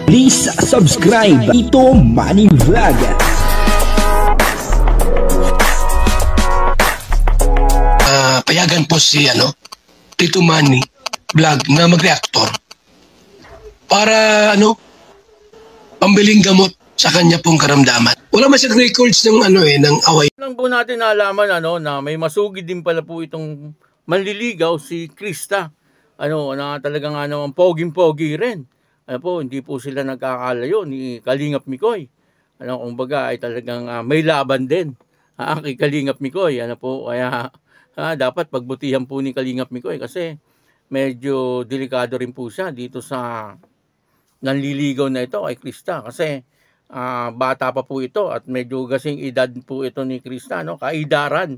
Please subscribe Tito Manny Vlog. Payagan po si Tito Manny Vlog na mag-reactor para pambiling gamot sa kanya pong karamdaman. Wala man siyang records ng ng away. Lang po natin nalaman na may masugid din pala po itong manliligaw si Krista. Na talagang ang poging-pogi rin. Hindi po sila nagkakalayo ni Kalingap Mikoy. Kumbaga ay talagang may laban din kay Kalingap Mikoy. Kaya dapat pagbutihan po ni Kalingap Mikoy kasi medyo delikado rin po siya dito sa nanliligaw na ito kay Krista. Kasi bata pa po ito at medyo gasing edad po ito ni Krista. Kaidaran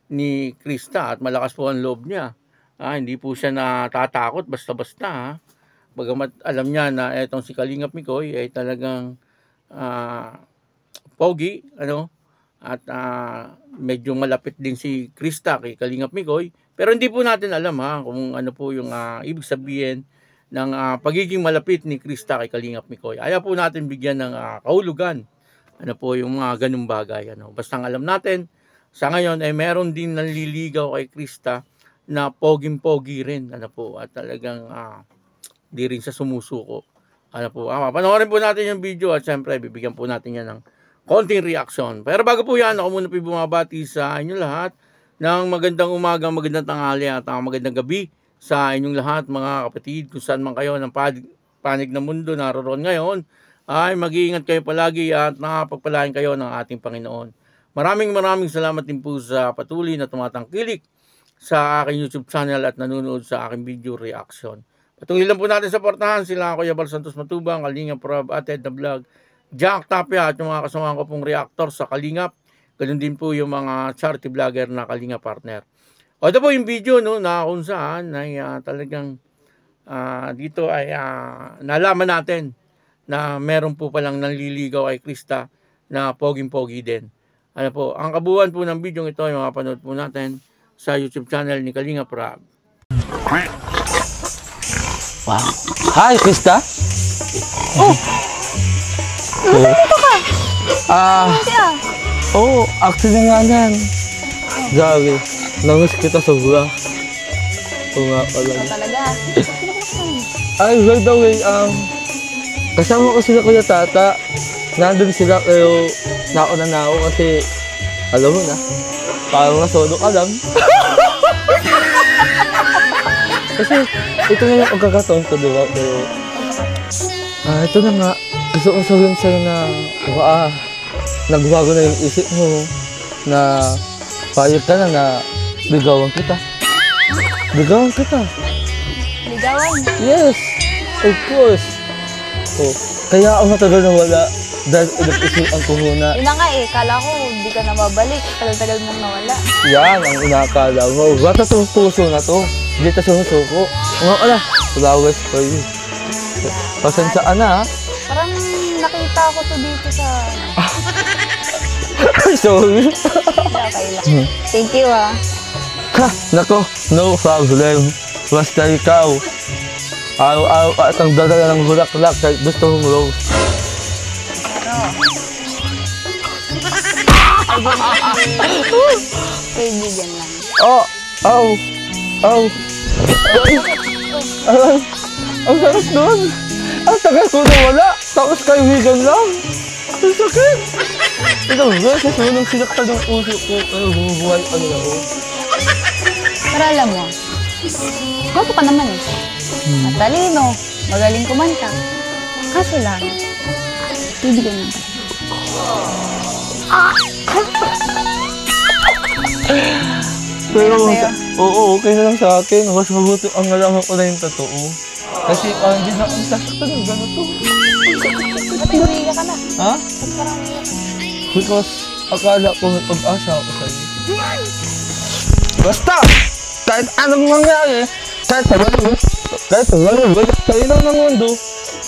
ni Krista at malakas po ang loob niya. Hindi po siya natatakot basta-basta. Bagamat alam niya na etong si Kalingap Mikoy ay talagang pogi, at medyo malapit din si Krista kay Kalingap Mikoy. Pero hindi po natin alam kung ano po yung ibig sabihin ng pagiging malapit ni Krista kay Kalingap Mikoy. Ayaw po natin bigyan ng kahulugan yung mga ganung bagay. Basta alam natin, sa ngayon ay meron din nanliligaw kay Krista na poging-pogi rin. At talagang di rin siya sumusuko. Panoorin po natin yung video at syempre bibigyan po natin yan ng konting reaction. Pero bago po yan, ako muna po bumabati sa inyong lahat ng magandang umaga, magandang tanghali at magandang gabi sa inyong lahat mga kapatid. Kung saan man kayo ng panig na mundo naroon ngayon, ay mag-iingat kayo palagi at nakapagpalain kayo ng ating Panginoon. Maraming salamat din po sa patuloy na tumatangkilik sa aking YouTube channel at nanonood sa aking video reaction. Patuloy lang po natin supportahan sila Kuya Bal Santos Matubang, Kalingap Rob, Ted na Vlog, Jack Tapia at yung mga kasamahan ko pong reactor sa Kalingap. Ganun din po yung mga charity vlogger na Kalingap partner. Ito po yung video na kung saan ay talagang dito ay nalaman natin na meron po palang nanliligaw kay Krista na poging-pogi din. Ang kabuuan po ng video ito ay mapanood po natin sa YouTube channel ni Kalingap Rob. Wow. Hi, Krista. Oh. Nandito ka? Actually nga yan. Grabe. Nangis kita sobra. Oo nga pala. Talaga? Ay, by the way, kasama ko sila Kuya Tata. Nandun sila pero nauna na ako kasi alam mo na, parang nasolo ka lang. Kasi ito na lang pagkakataon ko, diba? Pero ito na nga, gusto kong sabihin sa'yo na nagbago na yung isip mo na payag ka na ligawan kita. Ligawan kita. Ligawan? Yes, of course. Kaya ako matagal na wala dahil inag-isipan ko muna. Yun na nga kala ko hindi ka na mabalik. Tagal-tagal mong nawala. Yan ang inakala mo. Bata itong puso na to. Hindi ito sumusuko. Flowers for you. Pasensyaan na Parang nakita ko to dito sa... Sorry. Okay lang. Thank you Nako, no problem. Basta ikaw. Araw-araw at ang dadala ng bulaklak kahit gusto mong rose. Kaibigan lang. Ang sarap nun. Ang tagal ko na wala. Tapos kaibigan lang. Ang sakit. Ito ba? Kasi nung sinakta ng puso ko, bumubuhay na ako. Pero alam mo, gwapo ka naman matalino, magaling kumanta. Kaso lang, kaibigan lang. Pero okay na lang sa akin. Mas mabuti ang nalaman ko na yung totoo. Kasi hindi na akong sasaktan ng ganito. Ba't umiiyak ka na? Ba't parang umiiyak ka? Because akala ko may pag-asa ako sa'yo. Basta! Kahit anong mangyari, kahit malulog sa'yo lang ng mundo,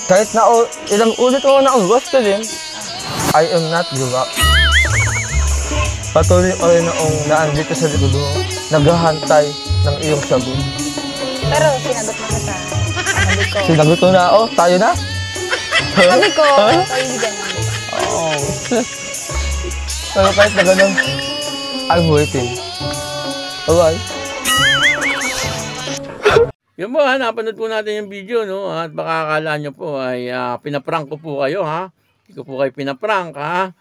kahit na ilang ulit ako na ang basta din, I am not give up. Patuloy ko rin akong naandito sa likod mo, naghahantay ng iyong sagot. Pero sinagot mo kita. Sinagot mo na ako, tayo na? Sabi ko, kaibigan lang. Oo. Pero kahit na gano'n, I'm waiting. Alright. Yun po ha, napanood po natin yung video, no? At baka akala nyo po ay pinaprank ko po kayo, ha? Hindi ko po kayo pinaprank, ha?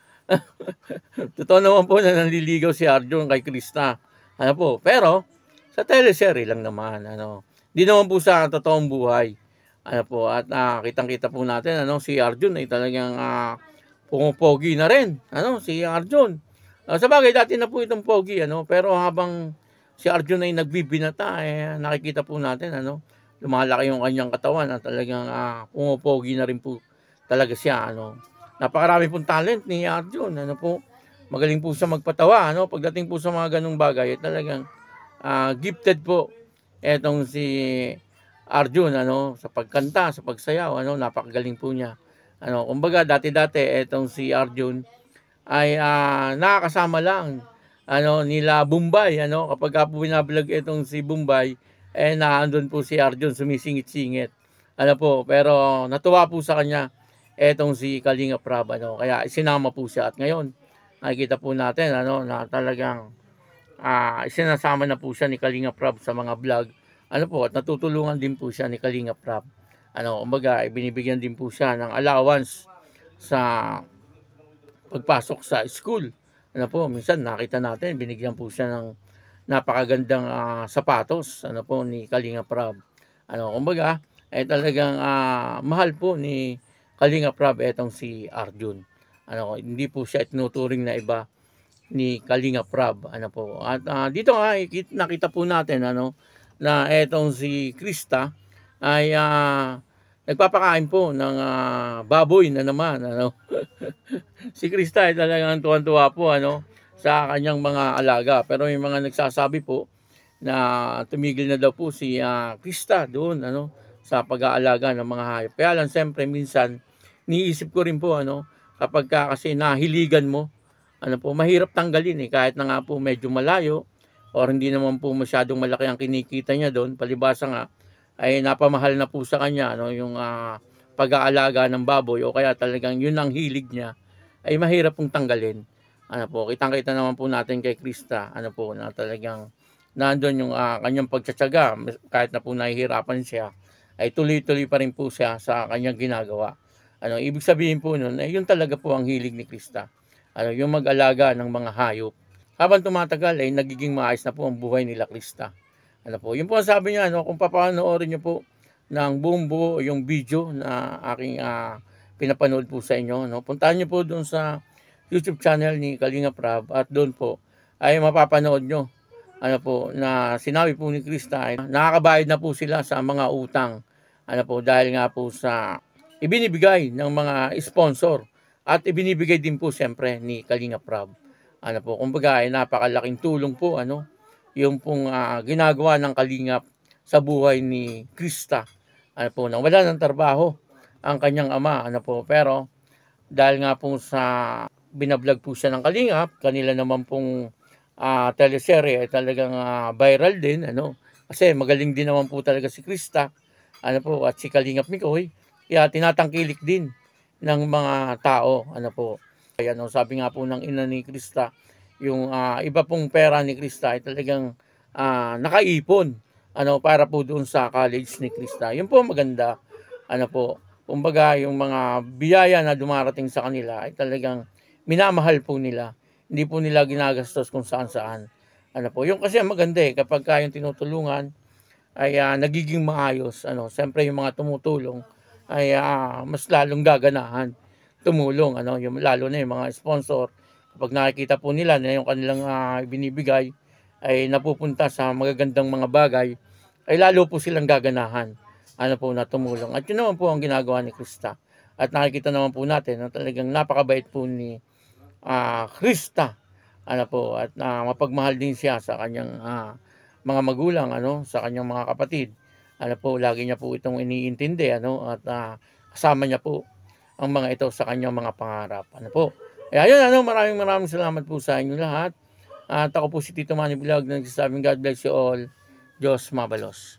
Totoo naman po na nanliligaw si Arjun kay Krista. Ano po? Pero, sa teleserye lang naman, ano? Di naman po sa totoong buhay. Ano po? At kitang-kita po natin, ano? Si Arjun ay talagang pumopogi na rin. Ano? Si Arjun. Sa bagay, dati na po itong pogi, ano? Pero habang si Arjun ay nagbibinata, nakikita po natin, ano, lumalaki yung kanyang katawan at talagang pumopogi na rin po talaga siya, ano. Napakarami pong talent ni Arjun, ano po, magaling po siya magpatawa, ano, pagdating po sa mga ganung bagay, talagang gifted po etong si Arjun, ano, sa pagkanta, sa pagsayaw, ano, napakagaling po niya. Ano, kumbaga dati-dati etong si Arjun ay nakakasama lang nila Bombay, ano, kapag po binablog itong si Bombay, naandun po si Arjun sumisingit-singit. Ano po, pero natuwa po sa kanya etong si Kalinga Prab, ano, kaya isinama po siya at ngayon nakikita po natin, ano, na talagang isinasama na po siya ni Kalinga Prab sa mga vlog, ano po, at natutulungan din po siya ni Kalinga Prab. Ano, kumbaga, binibigyan din po siya ng allowance sa pagpasok sa school. Ano po, minsan nakita natin, binigyan po siya ng napakagandang sapatos, ano po, ni Kalinga Prab. Ano, kumbaga, talagang mahal po ni Kalinga Prab etong si Arjun. Ano, hindi po siya itinuturing na iba ni Kalinga Prab. Ano po. At dito nga, nakita po natin, ano, na etong si Krista ay nagpapakain po ng baboy na naman, ano. Si Krista ay talagang tuwan-tuwa po, ano, sa kanyang mga alaga. Pero may mga nagsasabi po na tumigil na daw po si Krista doon, ano, sa pag-aalaga ng mga hayop. Kaya lang siyempre minsan niisip ko rin po, ano, kapag kasi nahiligan mo, ano po, mahirap tanggalin kahit na nga po medyo malayo or hindi naman po masyadong malaki ang kinikita niya doon. Palibasa nga ay napamahal na po sa kanya, ano, yung pag-aalaga ng baboy o kaya talagang yun ang hilig niya, ay mahirap pong tanggalin. Ano po, kitang-kita naman po natin kay Krista, ano po, na talagang nandun yung kanyang pagtsatsaga, kahit na po nahihirapan siya, ay tuloy-tuloy pa rin po siya sa kanyang ginagawa. Ano, ibig sabihin po nun, yun talaga po ang hilig ni Krista. Ano, yung mag-alaga ng mga hayop. Habang tumatagal, ay nagiging maayos na po ang buhay nila Krista. Ano po, yun po ang sabi niya, no, kung papanoorin niyo po ng buong buo yung video na aking pinapanood po sa inyo, no, puntahan niyo po doon sa YouTube channel ni Kalinga Prab at doon po ay mapapanood nyo, ano po, na sinabi po ni Krista ay nakakabayad na po sila sa mga utang, ano po, dahil nga po sa ibinibigay ng mga sponsor at ibinibigay din po siyempre ni Kalinga Prab. Ano po, kumbaga ay napakalaking tulong po, ano, yung pong ginagawa ng Kalingap sa buhay ni Krista. Ano po, nang wala ng trabaho ang kanyang ama, ano po, pero dahil nga po sa binablog po siya ng Kalingap, kanila naman pong teleserye ay talagang viral din, ano, kasi magaling din naman po talaga si Krista, ano po, at si Kalingap Mikoy, kaya tinatangkilik din ng mga tao, ano po. Kaya no, sabi nga po ng ina ni Krista, yung iba pong pera ni Krista ay talagang nakaipon, ano, para po doon sa college ni Krista. Yun po maganda, ano po, kumbaga yung mga biyaya na dumarating sa kanila ay talagang minamahal po nila. Hindi po nila ginagastos kung saan-saan. Ano po, yung kasi maganda kapag yung tinutulungan ay nagiging maayos. Ano, siyempre yung mga tumutulong ay mas lalong gaganahan tumulong. Ano, yung, lalo na yung mga sponsor. Kapag nakikita po nila na yung kanilang binibigay ay napupunta sa magagandang mga bagay, ay lalo po silang gaganahan, ano po, na tumulong. At yun naman po ang ginagawa ni Krista. At nakikita naman po natin na talagang napakabait po ni Krista, ano po, at mapagmahal din siya sa kanyang mga magulang, ano, sa kanyang mga kapatid. Ano po, lagi niya po itong iniintindi, ano, at kasama niya po ang mga ito sa kanyang mga pangarap. Ano po. Ayun, ano, maraming salamat po sa inyo lahat. At ako po si Tito Manny Vlog na nagsasabing God bless you all. Diyos mabalos.